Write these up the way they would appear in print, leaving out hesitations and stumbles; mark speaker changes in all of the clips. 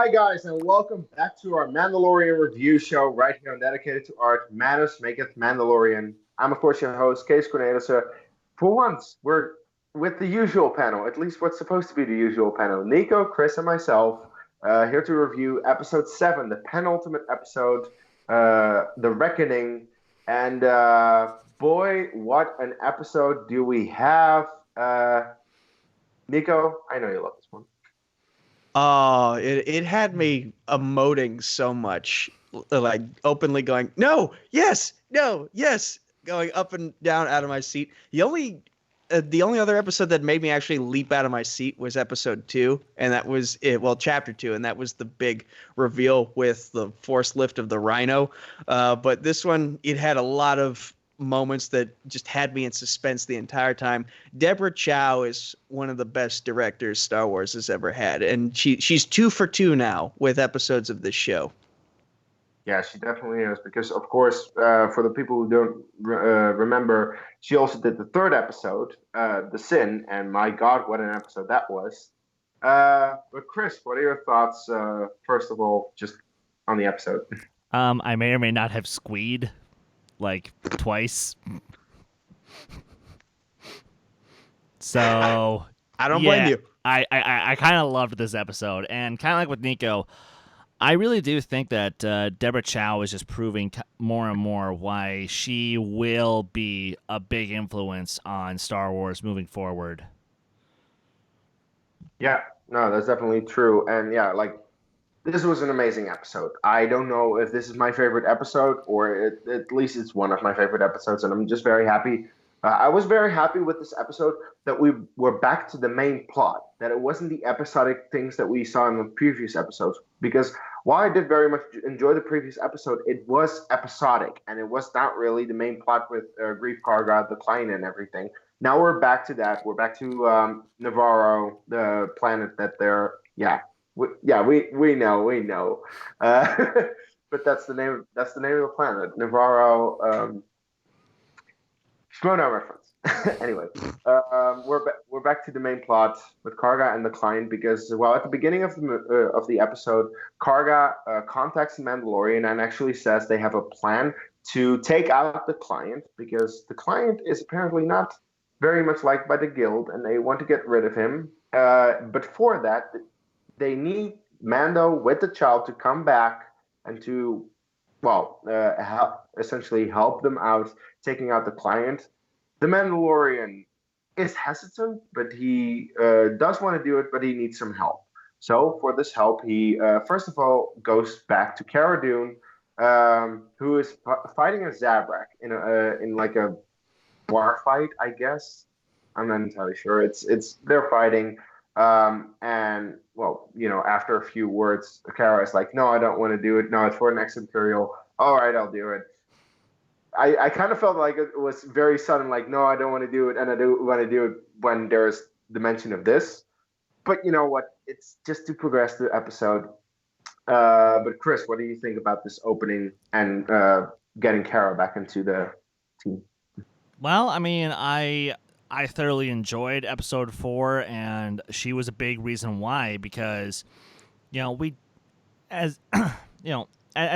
Speaker 1: Hi, guys, and welcome back to our Mandalorian review show right here on Dedicated to Art, Manus Maketh Mandalorian. I'm, of course, your host, Kees Cornelis. For once, we're with the usual panel, at least what's supposed to be the usual panel. Nico, Chris, and myself here to review episode 7, the penultimate episode, The Reckoning. And boy, what an episode do we have. Nico, I know you love this one.
Speaker 2: Oh, it had me emoting so much, like openly going, no, yes, no, yes, going up and down out of my seat. The only other episode that made me actually leap out of my seat was episode 2, and that was it. Well, chapter 2, and that was the big reveal with the force lift of the Rhino. But this one, it had a lot of moments that just had me in suspense the entire time. Deborah Chow is one of the best directors Star Wars has ever had, and she's 2 for 2 now with episodes of this show.
Speaker 1: Yeah, she definitely is. Because, of course, for the people who don't remember, she also did the third episode, The Sin, and my God, what an episode that was. But Chris, what are your thoughts, first of all, just on the episode?
Speaker 3: I may or may not have squeed, like, twice. So
Speaker 2: I don't blame you.
Speaker 3: I kind of loved this episode, and kind of like with Nico, I really do think that Deborah Chow is just proving more and more why she will be a big influence on Star Wars moving forward.
Speaker 1: Yeah, no, that's definitely true. And yeah, like, this was an amazing episode. I don't know if this is my favorite episode, or at least it's one of my favorite episodes, and I'm just very happy. I was very happy with this episode that we were back to the main plot, that it wasn't the episodic things that we saw in the previous episodes. Because while I did very much enjoy the previous episode, it was episodic, and it was not really the main plot with Grief Karga, the client, and everything. Now we're back to that. We're back to Navarro, the planet that they're, we know. But that's the name. That's the name of the planet, Navarro. Shimono reference. Anyway, we're back to the main plot with Karga and the client, because at the beginning of the episode, Karga contacts the Mandalorian and actually says they have a plan to take out the client, because the client is apparently not very much liked by the guild and they want to get rid of him. But for that, they need Mando with the child to come back and to, essentially help them out taking out the client. The Mandalorian is hesitant, but he does want to do it, but he needs some help. So for this help, he first of all goes back to Cara Dune, who is fighting a Zabrak in like a bar fight, I guess. I'm not entirely sure. It's they're fighting. And after a few words, Kara is like, "No, I don't want to do it. No, it's for an ex-Imperial. All right, I'll do it." I kind of felt like it was very sudden, like, "No, I don't want to do it," and I do want to do it when there's the mention of this. But you know what? It's just to progress the episode. But Chris, what do you think about this opening and getting Kara back into the team?
Speaker 3: Well, I mean, I thoroughly enjoyed episode 4, and she was a big reason why, because, as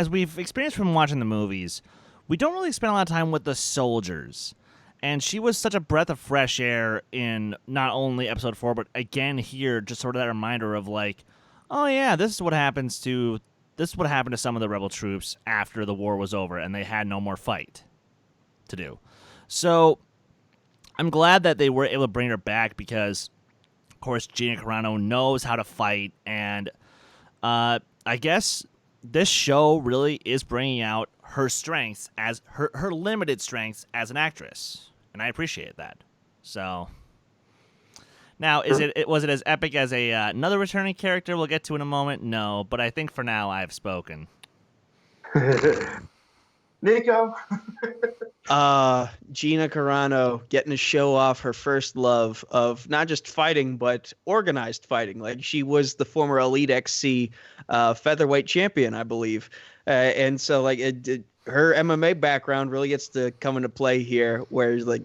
Speaker 3: we've experienced from watching the movies, we don't really spend a lot of time with the soldiers. And she was such a breath of fresh air in not only episode 4, but again here, just sort of that reminder of like, oh yeah, this is what happened to some of the rebel troops after the war was over and they had no more fight to do. So I'm glad that they were able to bring her back, because, of course, Gina Carano knows how to fight, and I guess this show really is bringing out her strengths, as her limited strengths as an actress, and I appreciate that. So now, was it as epic as another returning character we'll get to in a moment? No, but I think for now I've spoken.
Speaker 1: Nico.
Speaker 2: Gina Carano getting to show off her first love of not just fighting, but organized fighting. Like, she was the former Elite XC featherweight champion, I believe. And so, like, her MMA background really gets to come into play here, where, like,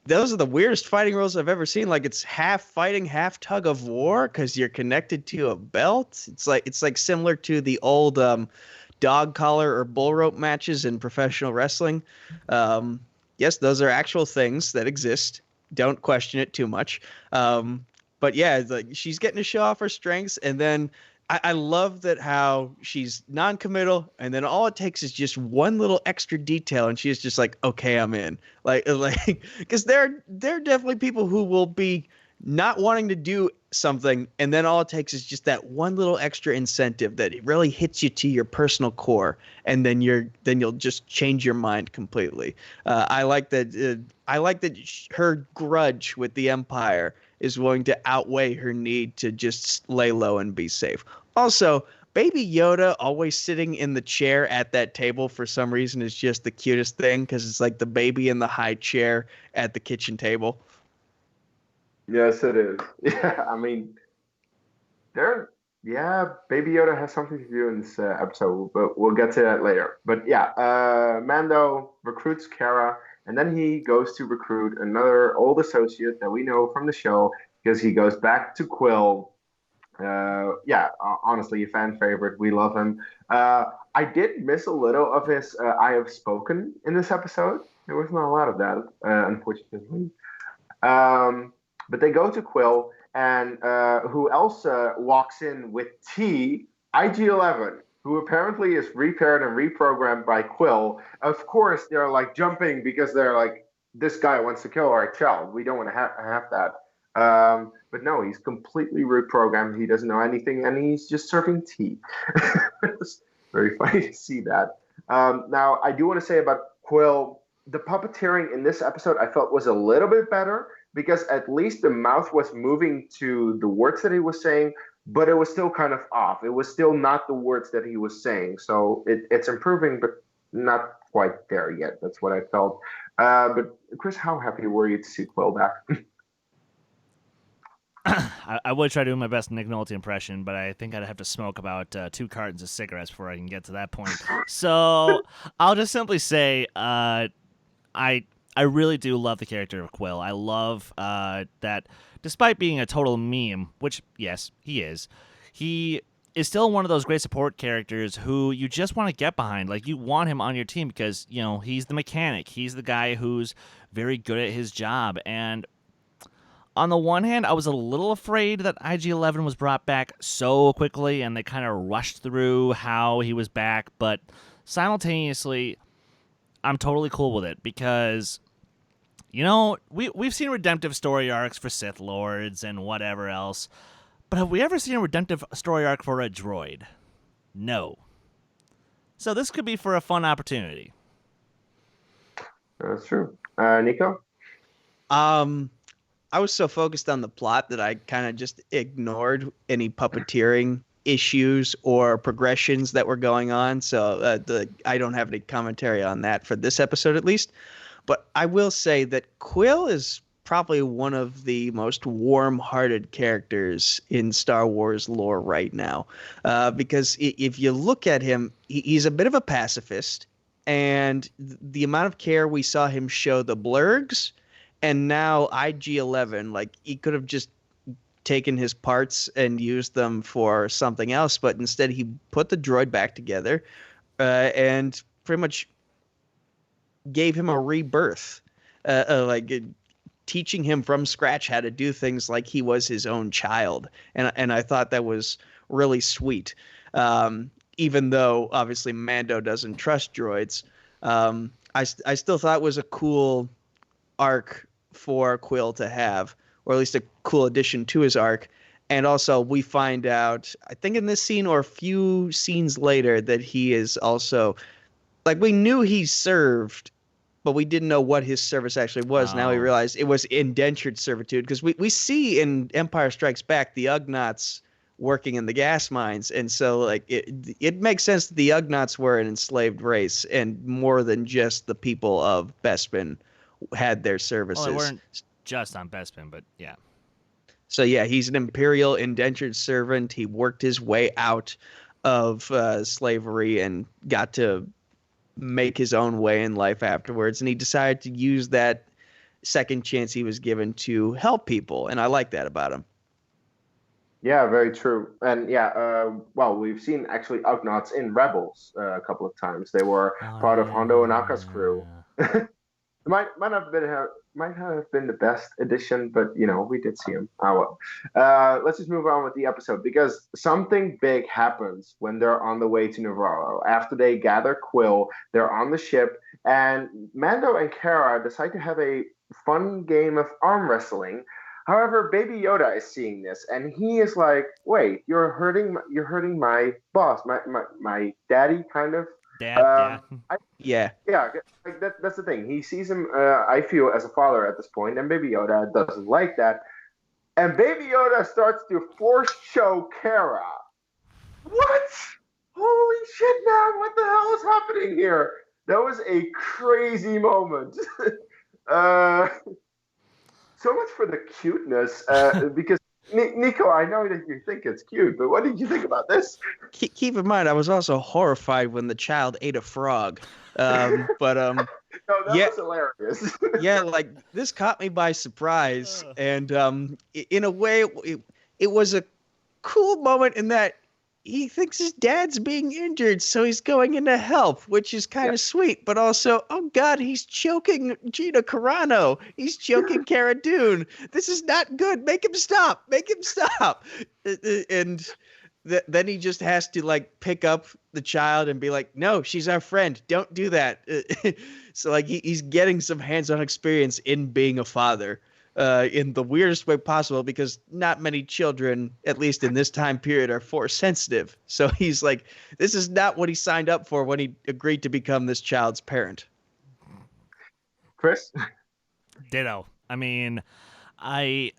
Speaker 2: those are the weirdest fighting rules I've ever seen. Like it's half fighting, half tug of war because you're connected to a belt. It's like similar to the old dog collar or bull rope matches in professional wrestling. Yes, those are actual things that exist. Don't question it too much. But yeah, like she's getting to show off her strengths, and then I love that how she's non-committal, and then all it takes is just one little extra detail, and she's just like, okay, I'm in. Like, because there are definitely people who will be not wanting to do something, and then all it takes is just that one little extra incentive that really hits you to your personal core, and then you'll just change your mind completely. I like that. Her grudge with the Empire is willing to outweigh her need to just lay low and be safe. Also, Baby Yoda always sitting in the chair at that table for some reason is just the cutest thing because it's like the baby in the high chair at the kitchen table.
Speaker 1: Yes, it is. Yeah, I mean, Baby Yoda has something to do in this episode, but we'll get to that later. But yeah, Mando recruits Kara, and then he goes to recruit another old associate that we know from the show because he goes back to Quill. Honestly, a fan favorite. We love him. I did miss a little of his I have spoken in this episode. There was not a lot of that, unfortunately. But they go to Quill, and who else walks in with T, IG-11, who apparently is repaired and reprogrammed by Quill. Of course, they're like jumping because they're like, this guy wants to kill our child. We don't want to have that. But no, he's completely reprogrammed. He doesn't know anything, and he's just serving tea. It's very funny to see that. Now, I do want to say about Quill, the puppeteering in this episode I felt was a little bit better because at least the mouth was moving to the words that he was saying, but it was still kind of off. It was still not the words that he was saying. So it's improving, but not quite there yet. That's what I felt. But Chris, how happy were you to see Quill back?
Speaker 3: I would try doing my best Nick Nolte impression, but I think I'd have to smoke about 2 cartons of cigarettes before I can get to that point. So I'll just simply say I really do love the character of Quill. I love that despite being a total meme, which, yes, he is still one of those great support characters who you just want to get behind. Like, you want him on your team because, you know, he's the mechanic. He's the guy who's very good at his job. And on the one hand, I was a little afraid that IG-11 was brought back so quickly and they kind of rushed through how he was back. But simultaneously, I'm totally cool with it because, you know, we've seen redemptive story arcs for Sith Lords and whatever else. But have we ever seen a redemptive story arc for a droid? No. So this could be for a fun opportunity.
Speaker 1: That's true. Nico?
Speaker 2: I was so focused on the plot that I kind of just ignored any puppeteering issues or progressions that were going on. So I don't have any commentary on that for this episode, at least. But I will say that Quill is probably one of the most warm-hearted characters in Star Wars lore right now. Because if you look at him, he's a bit of a pacifist. And the amount of care we saw him show the Blurgs, and now IG-11, like, he could have just taken his parts and used them for something else, but instead he put the droid back together and pretty much gave him a rebirth, teaching him from scratch how to do things like he was his own child. And I thought that was really sweet. Even though, obviously, Mando doesn't trust droids, I still thought it was a cool arc for Quill to have, or at least a cool addition to his arc. And also we find out, I think in this scene or a few scenes later, that he is also, like, we knew he served, but we didn't know what his service actually was. Now we realize it was indentured servitude, because we see in Empire Strikes Back the Ugnaughts working in the gas mines, and so like it makes sense that the Ugnaughts were an enslaved race, and more than just the people of Bespin had their services.
Speaker 3: Well, they weren't just on Bespin, but yeah.
Speaker 2: So yeah, he's an Imperial indentured servant. He worked his way out of slavery and got to make his own way in life afterwards. And he decided to use that second chance he was given to help people, and I like that about him.
Speaker 1: Yeah, very true. And yeah, well, we've seen actually Ugnaughts in Rebels a couple of times. They were part of Hondo Ohnaka's crew. Might have been the best addition, but we did see him. Oh well. Let's just move on with the episode because something big happens when they're on the way to Navarro. After they gather Quill, they're on the ship, and Mando and Kara decide to have a fun game of arm wrestling. However, Baby Yoda is seeing this, and he is like, "Wait, you're hurting my boss, my daddy, kind of."
Speaker 3: Dad,
Speaker 2: Yeah.
Speaker 1: Yeah, like that's the thing. He sees him, I feel, as a father at this point, and Baby Yoda doesn't like that. And Baby Yoda starts to force choke Kara. What? Holy shit, man! What the hell is happening here? That was a crazy moment. So much for the cuteness, because Nico, I know that you think it's cute, but what did you think about this?
Speaker 2: Keep in mind, I was also horrified when the child ate a frog.
Speaker 1: No, that was hilarious.
Speaker 2: Yeah, like this caught me by surprise, and in a way, it was a cool moment in that he thinks his dad's being injured, so he's going in to help, which is kind of sweet. But also, oh God, he's choking Gina Carano. He's choking Cara Dune. This is not good. Make him stop. Make him stop. And then he just has to like pick up the child and be like, no, she's our friend. Don't do that. So like he's getting some hands-on experience in being a father. In the weirdest way possible, because not many children, at least in this time period, are force sensitive. So he's like, this is not what he signed up for when he agreed to become this child's parent.
Speaker 1: Chris?
Speaker 3: Ditto. I mean, I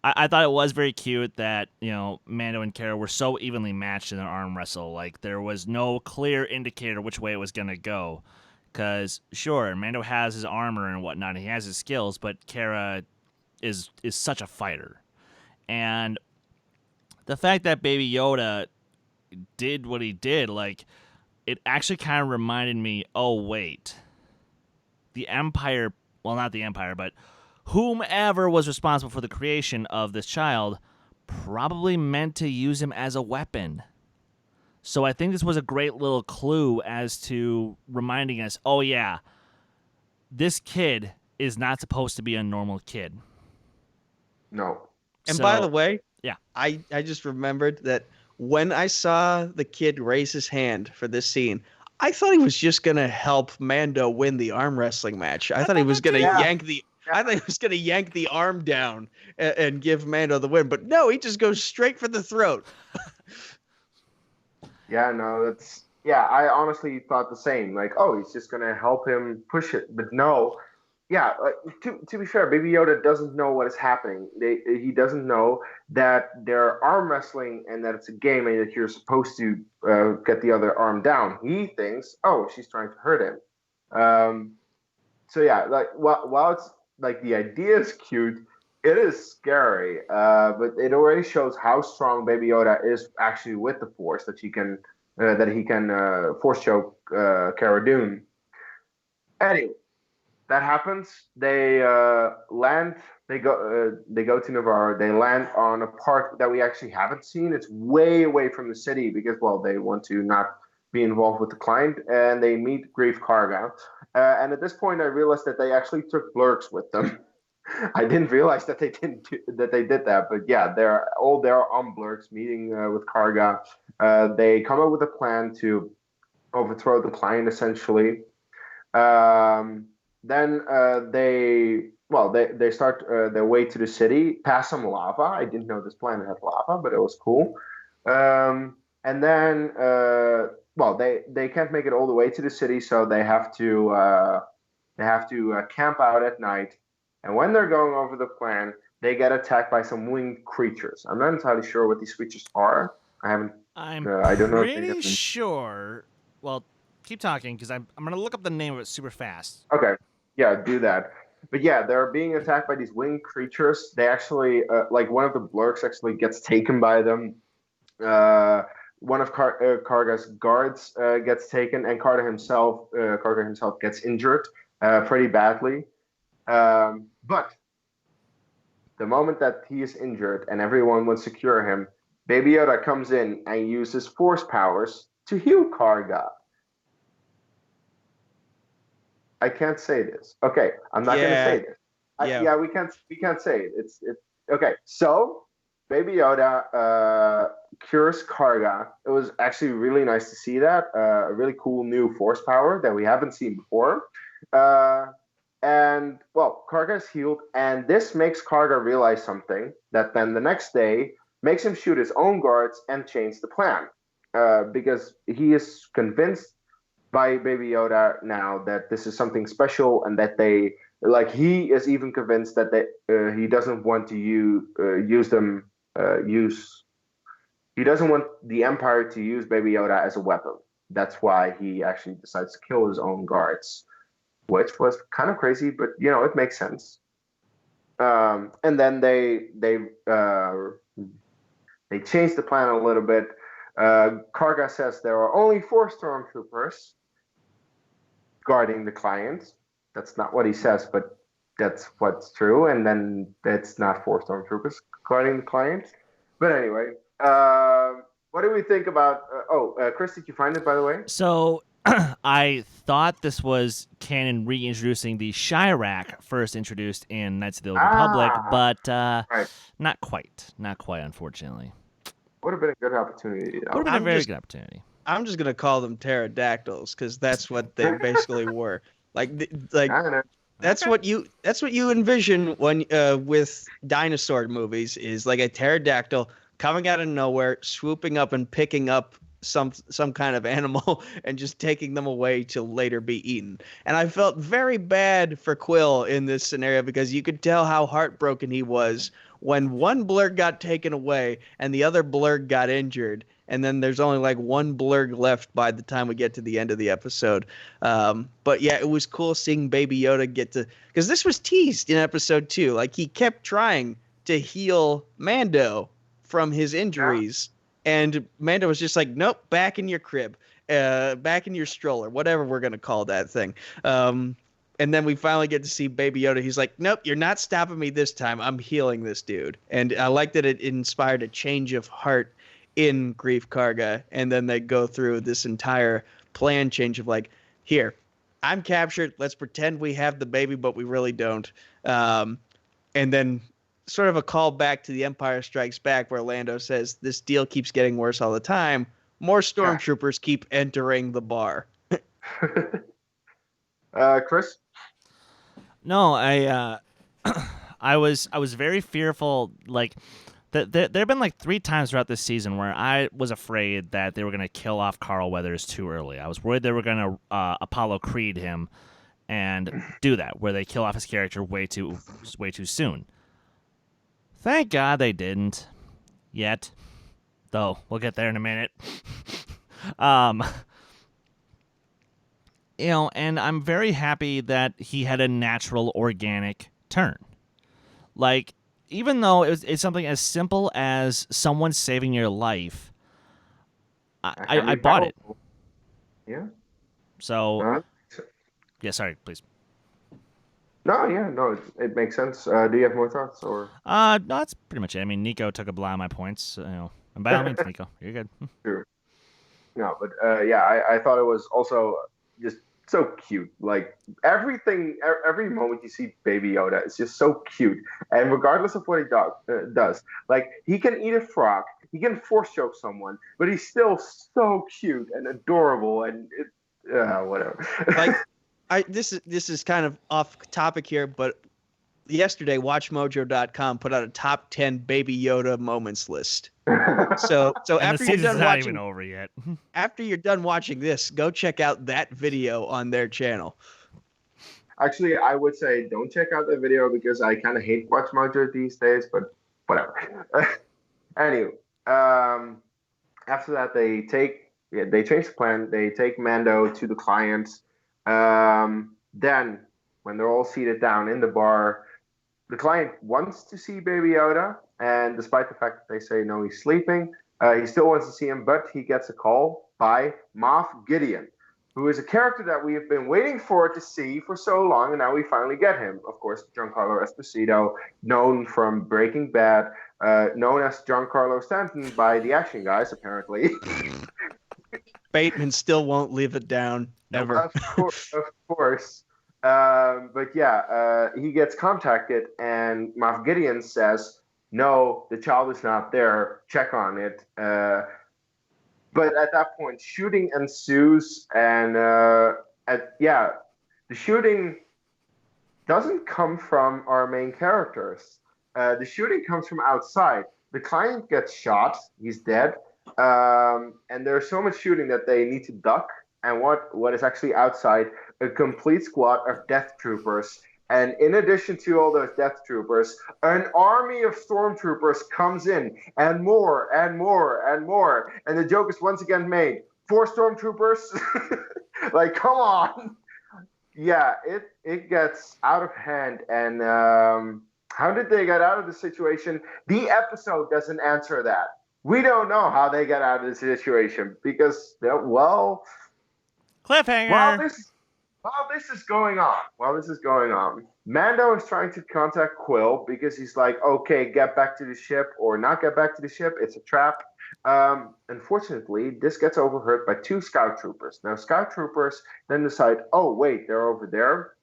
Speaker 3: thought it was very cute that, Mando and Kara were so evenly matched in their arm wrestle. Like, there was no clear indicator which way it was going to go. Because, sure, Mando has his armor and whatnot, and he has his skills, but Kara is such a fighter. And the fact that Baby Yoda did what he did, like, it actually kind of reminded me, oh, wait. The Empire, well, not the Empire, but whomever was responsible for the creation of this child probably meant to use him as a weapon. So I think this was a great little clue as to reminding us, oh yeah, this kid is not supposed to be a normal kid.
Speaker 1: No.
Speaker 2: And by the way, I just remembered that when I saw the kid raise his hand for this scene, I thought he was just gonna help Mando win the arm wrestling match. I thought he was gonna yank the arm down and give Mando the win, but no, he just goes straight for the throat.
Speaker 1: Yeah, no, I honestly thought the same. Like, oh, he's just gonna help him push it, but no. Yeah, to be fair, Baby Yoda doesn't know what is happening. He doesn't know that they're arm wrestling and that it's a game and that you're supposed to get the other arm down. He thinks, oh, she's trying to hurt him. So yeah, like while it's like the idea is cute, it is scary, but it already shows how strong Baby Yoda is actually with the Force, that he can force choke Cara Dune. Anyway, that happens. They land. They go to Navarro. They land on a part that we actually haven't seen. It's way away from the city because, well, they want to not be involved with the client, and they meet Greef Karga. And at this point, I realized that they actually took Blurks with them. I didn't realize that they did that, but yeah, they're all there on Blurks meeting with Karga. They come up with a plan to overthrow the client, essentially. Then they start their way to the city, past some lava. I didn't know this planet had lava, but it was cool. And then, they can't make it all the way to the city, so they have to camp out at night. And when they're going over the plan, they get attacked by some winged creatures. I'm not entirely sure what these creatures are. I don't know.
Speaker 3: Pretty sure. Well, keep talking because I'm going to look up the name of it super fast.
Speaker 1: Okay. Yeah, do that. But yeah, they're being attacked by these winged creatures. They actually, one of the Blurks actually gets taken by them. One of Karga's guards gets taken, and Karga himself gets injured pretty badly. But the moment that he is injured and everyone would secure him, Baby Yoda comes in and uses force powers to heal Karga. I can't say this. Okay, I'm not going to say this.
Speaker 2: Yeah.
Speaker 1: We can't say it. It's okay. So Baby Yoda cures Karga. It was actually really nice to see that. A really cool new force power that we haven't seen before. And well, Karga is healed, and this makes Karga realize something that then the next day makes him shoot his own guards and change the plan. Because he is convinced by Baby Yoda now that this is something special, and that they like he is even convinced that he doesn't want to use them use he doesn't want the Empire to use Baby Yoda as a weapon. That's why he actually decides to kill his own guards, which was kind of crazy, but it makes sense. And then they changed the plan a little bit. Karga says there are only 4 stormtroopers guarding the client. That's not what he says, but that's what's true. And then it's not 4 stormtroopers guarding the client. But anyway, what do we think about? Chris, did you find it, by the way?
Speaker 3: So I thought this was canon reintroducing the Chirac first introduced in Knights of the Old Republic, but
Speaker 1: right.
Speaker 3: Not quite, unfortunately.
Speaker 1: Would have been a good opportunity.
Speaker 3: Would have been a very good opportunity.
Speaker 2: I'm just gonna call them pterodactyls because that's what they basically were. That's what you envision when with dinosaur movies is like a pterodactyl coming out of nowhere, swooping up and picking up some kind of animal and just taking them away to later be eaten. And I felt very bad for Quill in this scenario because you could tell how heartbroken he was when one blurg got taken away and the other blurg got injured. And then there's only like one blurg left by the time we get to the end of the episode. But yeah, it was cool seeing Baby Yoda get to, because this was teased in episode 2. Like he kept trying to heal Mando from his injuries. Yeah. And Mando was just like, nope, back in your crib, back in your stroller, whatever we're going to call that thing. And then we finally get to see Baby Yoda. He's like, nope, you're not stopping me this time. I'm healing this dude. And I like that it inspired a change of heart in Grief Karga, and then they go through this entire plan change of like, here, I'm captured. Let's pretend we have the baby, but we really don't. And then sort of a call back to The Empire Strikes Back where Lando says, this deal keeps getting worse all the time. More stormtroopers keep entering the bar.
Speaker 1: Chris?
Speaker 3: No, I was very fearful, like, there have been like 3 times throughout this season where I was afraid that they were going to kill off Carl Weathers too early. I was worried they were going to Apollo Creed him and do that, where they kill off his character way too soon. Thank God they didn't yet, though. We'll get there in a minute. And I'm very happy that he had a natural, organic turn. Like, even though it's something as simple as someone saving your life, I bought it.
Speaker 1: Yeah.
Speaker 3: So, yeah, sorry, please.
Speaker 1: No, it makes sense. Do you have more thoughts, or?
Speaker 3: No, that's pretty much it. I mean, Nico took a lot of my points. And by all means, Nico, you're good.
Speaker 1: Sure. No, but I thought it was also just so cute. Like every moment you see Baby Yoda, it's just so cute. And regardless of what he does, like he can eat a frog, he can force choke someone, but he's still so cute and adorable, and whatever.
Speaker 2: Like, this is kind of off topic here, but yesterday WatchMojo.com put out a top 10 Baby Yoda moments list. So after you're done
Speaker 3: not even over yet.
Speaker 2: After you're done watching this, go check out that video on their channel.
Speaker 1: Actually, I would say don't check out that video because I kind of hate WatchMojo these days, but whatever. Anyway, after that they change the plan. They take Mando to the client. Then when they're all seated down in the bar, the client wants to see Baby Yoda, and despite the fact that they say no, he's sleeping, he still wants to see him, but he gets a call by Moff Gideon, who is a character that we have been waiting for to see for so long, and now we finally get him. Of course, Giancarlo Esposito, known from Breaking Bad, known as Giancarlo Stanton by the Action Guys, apparently.
Speaker 2: Bateman still won't leave it down, ever.
Speaker 1: Of course. But yeah, he gets contacted, and Moff Gideon says, no, the child is not there. Check on it. But at that point, shooting ensues, and the shooting doesn't come from our main characters. The shooting comes from outside. The client gets shot. He's dead. And there's so much shooting that they need to duck. And what is actually outside, a complete squad of death troopers. And in addition to all those death troopers, an army of stormtroopers comes in, and more, and more, and more. And the joke is once again made. 4 stormtroopers? Like, come on. Yeah, it gets out of hand. And how did they get out of the situation? The episode doesn't answer that. We don't know how they got out of the situation because, well...
Speaker 3: Cliffhanger!
Speaker 1: While this is going on, Mando is trying to contact Quill because he's like, okay, get back to the ship or not get back to the ship. It's a trap. Unfortunately, this gets overheard by 2 scout troopers. Now, scout troopers then decide, oh, wait, they're over there.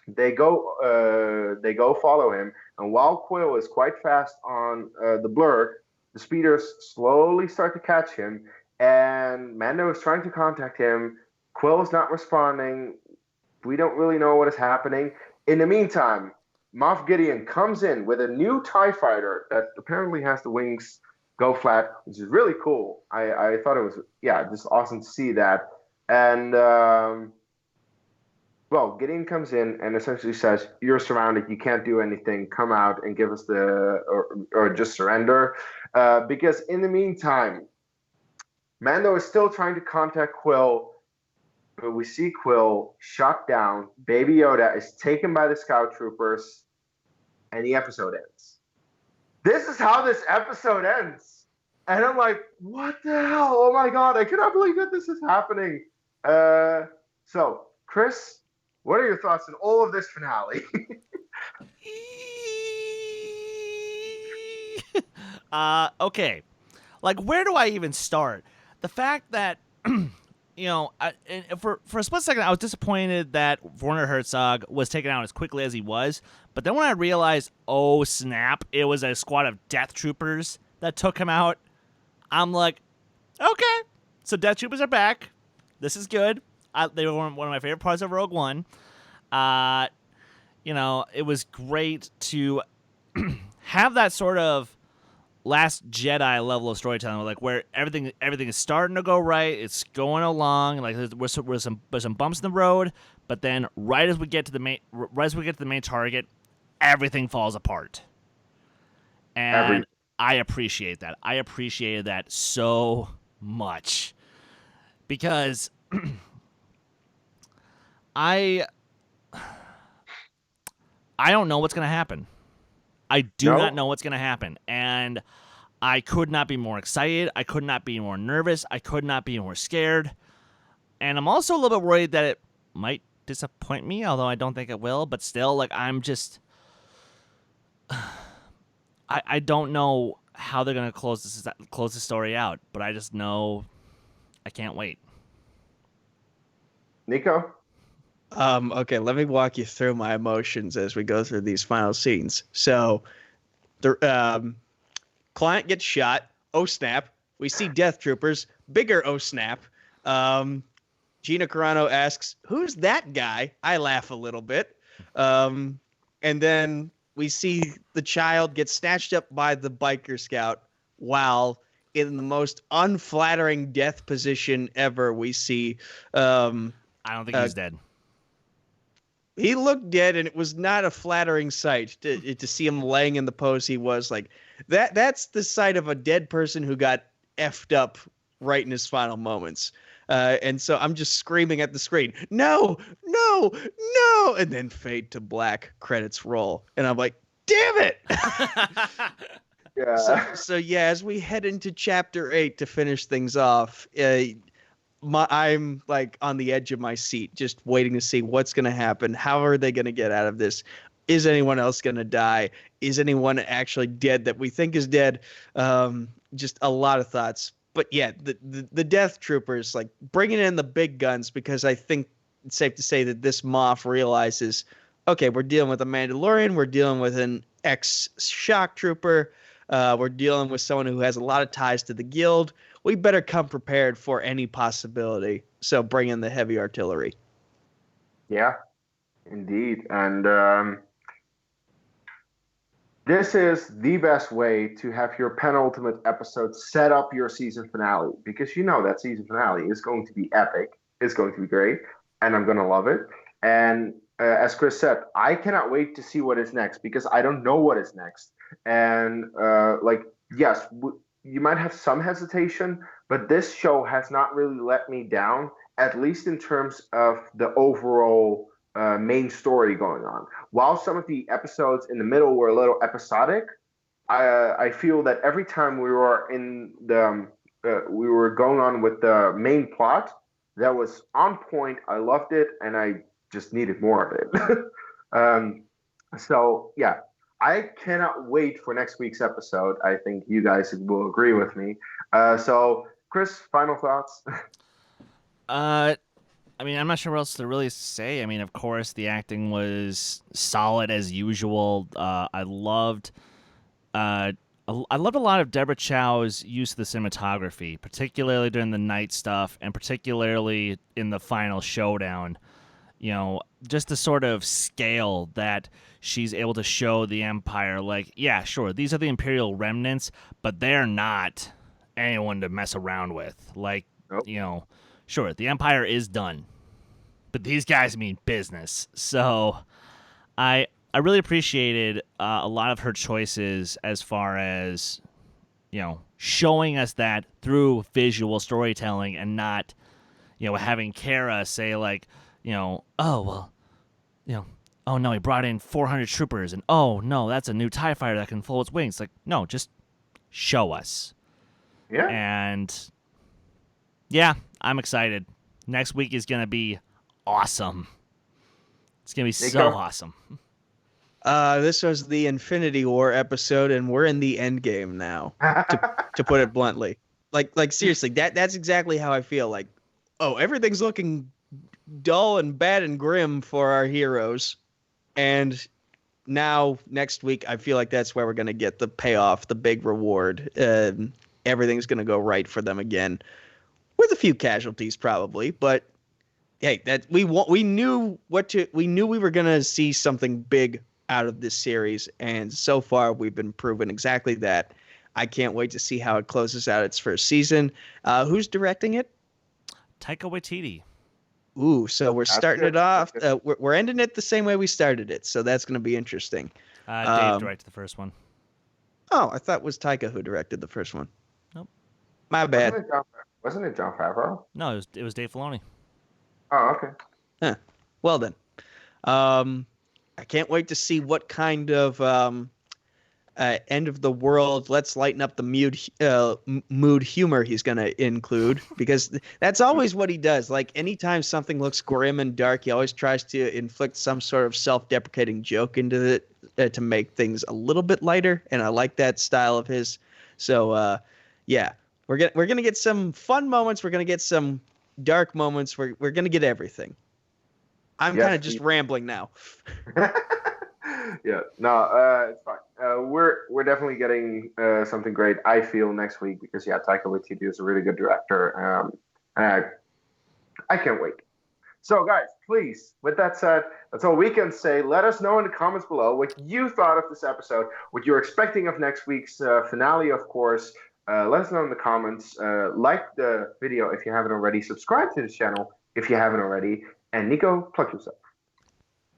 Speaker 1: They go follow him. And while Quill is quite fast on the blurg, the speeders slowly start to catch him. And Mando is trying to contact him. Quill is not responding. We don't really know what is happening. In the meantime, Moff Gideon comes in with a new TIE fighter that apparently has the wings go flat, which is really cool. I thought it was, just awesome to see that. And, Gideon comes in and essentially says, you're surrounded, you can't do anything, come out and give us or just surrender. Because in the meantime, Mando is still trying to contact Quill, but we see Quill shot down. Baby Yoda is taken by the scout troopers, and the episode ends. This is how this episode ends. And I'm like, what the hell? Oh my god, I cannot believe that this is happening. So, Chris, what are your thoughts on all of this finale?
Speaker 3: Okay. Like, where do I even start? The fact that... for a split second, I was disappointed that Werner Herzog was taken out as quickly as he was. But then when I realized, oh snap, it was a squad of death troopers that took him out, I'm like, okay, so death troopers are back. This is good. They were one of my favorite parts of Rogue One. It was great to have that sort of Last Jedi level of storytelling, like where everything is starting to go right, it's going along, like there's some bumps in the road, but then right as we get to the main target, everything falls apart, and I appreciate that. I appreciated that so much because I don't know what's gonna happen. I do not know what's going to happen, and I could not be more excited. I could not be more nervous. I could not be more scared, and I'm also a little bit worried that it might disappoint me, although I don't think it will, but still, like, I'm just... I don't know how they're going to close the story out, but I just know I can't wait.
Speaker 1: Nico?
Speaker 2: Okay, let me walk you through my emotions as we go through these final scenes. So, the client gets shot. Oh, snap. We see death troopers. Bigger oh, snap. Gina Carano asks, who's that guy? I laugh a little bit. And then we see the child get snatched up by the biker scout while in the most unflattering death position ever we see. I
Speaker 3: don't think he's dead.
Speaker 2: He looked dead, and it was not a flattering sight to see him laying in the pose he was. Like that's the sight of a dead person who got effed up right in his final moments. And so I'm just screaming at the screen, no, no, no, and then fade to black, credits roll. And I'm like, damn it.
Speaker 1: Yeah.
Speaker 2: So as we head into chapter 8 to finish things off, I'm like on the edge of my seat, just waiting to see what's going to happen. How are they going to get out of this? Is anyone else going to die? Is anyone actually dead that we think is dead? Just a lot of thoughts. But yeah, the Death Troopers, like bringing in the big guns, because I think it's safe to say that this Moff realizes, okay, we're dealing with a Mandalorian, we're dealing with an ex-shock trooper, we're dealing with someone who has a lot of ties to the guild. We better come prepared for any possibility. So bring in the heavy artillery.
Speaker 1: Yeah, indeed. And this is the best way to have your penultimate episode set up your season finale, because you know that season finale is going to be epic. It's going to be great, and I'm going to love it. And as Chris said, I cannot wait to see what is next, because I don't know what is next. And yes, you might have some hesitation, but this show has not really let me down, at least in terms of the overall main story going on. While some of the episodes in the middle were a little episodic, I feel that every time we were in the we were going on with the main plot, that was on point. I loved it, and I just needed more of it. So yeah, I cannot wait for next week's episode. I think you guys will agree with me. So Chris, final thoughts?
Speaker 3: I mean, I'm not sure what else to really say. I mean, of course, the acting was solid as usual. I loved a lot of Deborah Chow's use of the cinematography, particularly during the night stuff, and particularly in the final showdown. You know, just the sort of scale that she's able to show the Empire. Like, yeah, sure, these are the Imperial remnants, but they're not anyone to mess around with. Like,
Speaker 1: Nope.
Speaker 3: you know. Sure, the Empire is done, but these guys mean business. So I really appreciated a lot of her choices as far as, you know, showing us that through visual storytelling, and not, you know, having Kara say like, you know, oh, well, you know, oh no, he brought in 400 troopers, and oh no, that's a new TIE fighter that can fold its wings. Like, no, just show us.
Speaker 1: Yeah.
Speaker 3: And yeah, I'm excited. Next week is going to be awesome. It's going to be so awesome.
Speaker 2: This was the Infinity War episode, and we're in the end game now, to put it bluntly. Like seriously, that's exactly how I feel. Like, oh, everything's looking dull and bad and grim for our heroes. And now, next week, I feel like that's where we're going to get the payoff, the big reward. Everything's going to go right for them again. With a few casualties, probably, but hey, that we knew we were gonna see something big out of this series, and so far we've been proven exactly that. I can't wait to see how it closes out its first season. Who's directing it?
Speaker 3: Taika Waititi.
Speaker 2: Ooh, so we're starting it off. We're ending it the same way we started it, so that's gonna be interesting.
Speaker 3: Dave directed the first one.
Speaker 2: Oh, I thought it was Taika who directed the first one.
Speaker 3: Nope.
Speaker 2: My bad.
Speaker 1: Wasn't it Jon Favreau?
Speaker 3: No, it was Dave Filoni.
Speaker 1: Oh, okay.
Speaker 2: Huh. Well then, I can't wait to see what kind of end of the world, let's lighten up the mood humor he's going to include, because that's always what he does. Like, anytime something looks grim and dark, he always tries to inflict some sort of self-deprecating joke into it to make things a little bit lighter, and I like that style of his. So, yeah. We're gonna get some fun moments. We're gonna get some dark moments. We're gonna get everything. I'm kind of just rambling now.
Speaker 1: Yeah, no, it's fine. We're definitely getting something great, I feel, next week, because yeah, Taika Waititi is a really good director. And I can't wait. So guys, please, with that said, that's all we can say. Let us know in the comments below what you thought of this episode, what you're expecting of next week's finale, of course. Let us know in the comments. Like the video if you haven't already. Subscribe to the channel if you haven't already. And Nico, plug yourself.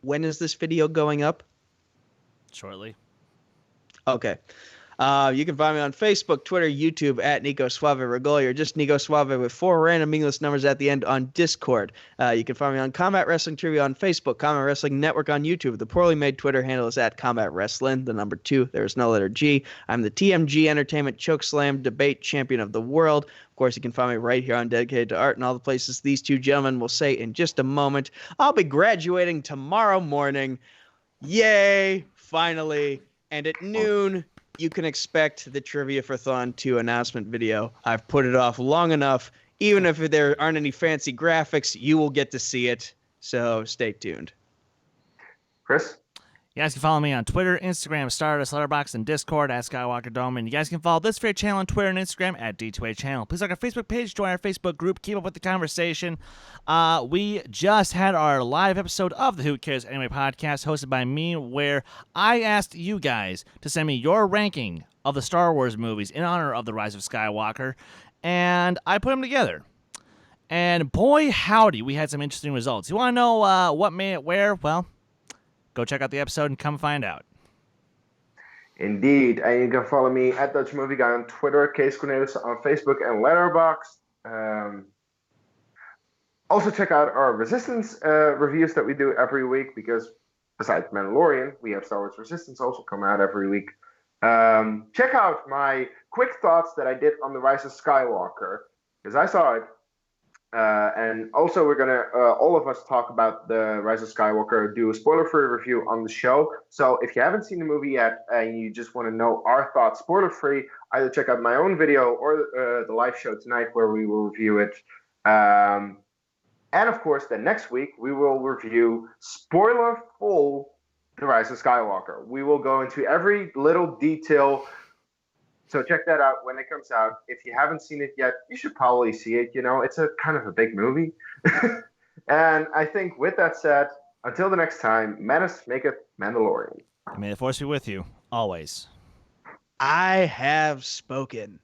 Speaker 2: When is this video going up?
Speaker 3: Shortly.
Speaker 2: Okay. You can find me on Facebook, Twitter, YouTube at Nico Suave Regoli, or just Nico Suave with 4 random meaningless numbers at the end on Discord. You can find me on Combat Wrestling Trivia on Facebook, Combat Wrestling Network on YouTube. The poorly made Twitter handle is at Combat Wrestling, the number 2. There is no letter G. I'm the TMG Entertainment Chokeslam Debate Champion of the World. Of course, you can find me right here on Dedicated to Art and all the places these two gentlemen will say in just a moment. I'll be graduating tomorrow morning. Yay! Finally. And at noon, you can expect the Trivia for Thon 2 announcement video. I've put it off long enough. Even if there aren't any fancy graphics, you will get to see it. So stay tuned.
Speaker 1: Chris?
Speaker 3: You guys can follow me on Twitter, Instagram, Stardust, Letterboxd, and Discord at Skywalker Dome. And you guys can follow this fair channel on Twitter and Instagram at D2A Channel. Please like our Facebook page, join our Facebook group, keep up with the conversation. We just had our live episode of the Who Cares Anime podcast hosted by me, where I asked you guys to send me your ranking of the Star Wars movies in honor of The Rise of Skywalker, and I put them together. And boy, howdy, we had some interesting results. You want to know what made it where? Well, go check out the episode and come find out.
Speaker 1: Indeed. And you can follow me at Dutch Movie Guy on Twitter, Kees Cornelis on Facebook and Letterboxd. Also check out our Resistance reviews that we do every week, because besides Mandalorian, we have Star Wars Resistance also come out every week. Check out my quick thoughts that I did on The Rise of Skywalker, because I saw it. And also we're going to, all of us talk about The Rise of Skywalker, do a spoiler-free review on the show. So if you haven't seen the movie yet and you just want to know our thoughts spoiler-free, either check out my own video or the live show tonight where we will review it. And of course, then next week we will review spoiler-full The Rise of Skywalker. We will go into every little detail. So check that out when it comes out. If you haven't seen it yet, you should probably see it. You know, it's a kind of a big movie. And I think with that said, until the next time, Menace Maketh Mandalorian.
Speaker 3: May the Force be with you, always.
Speaker 2: I have spoken.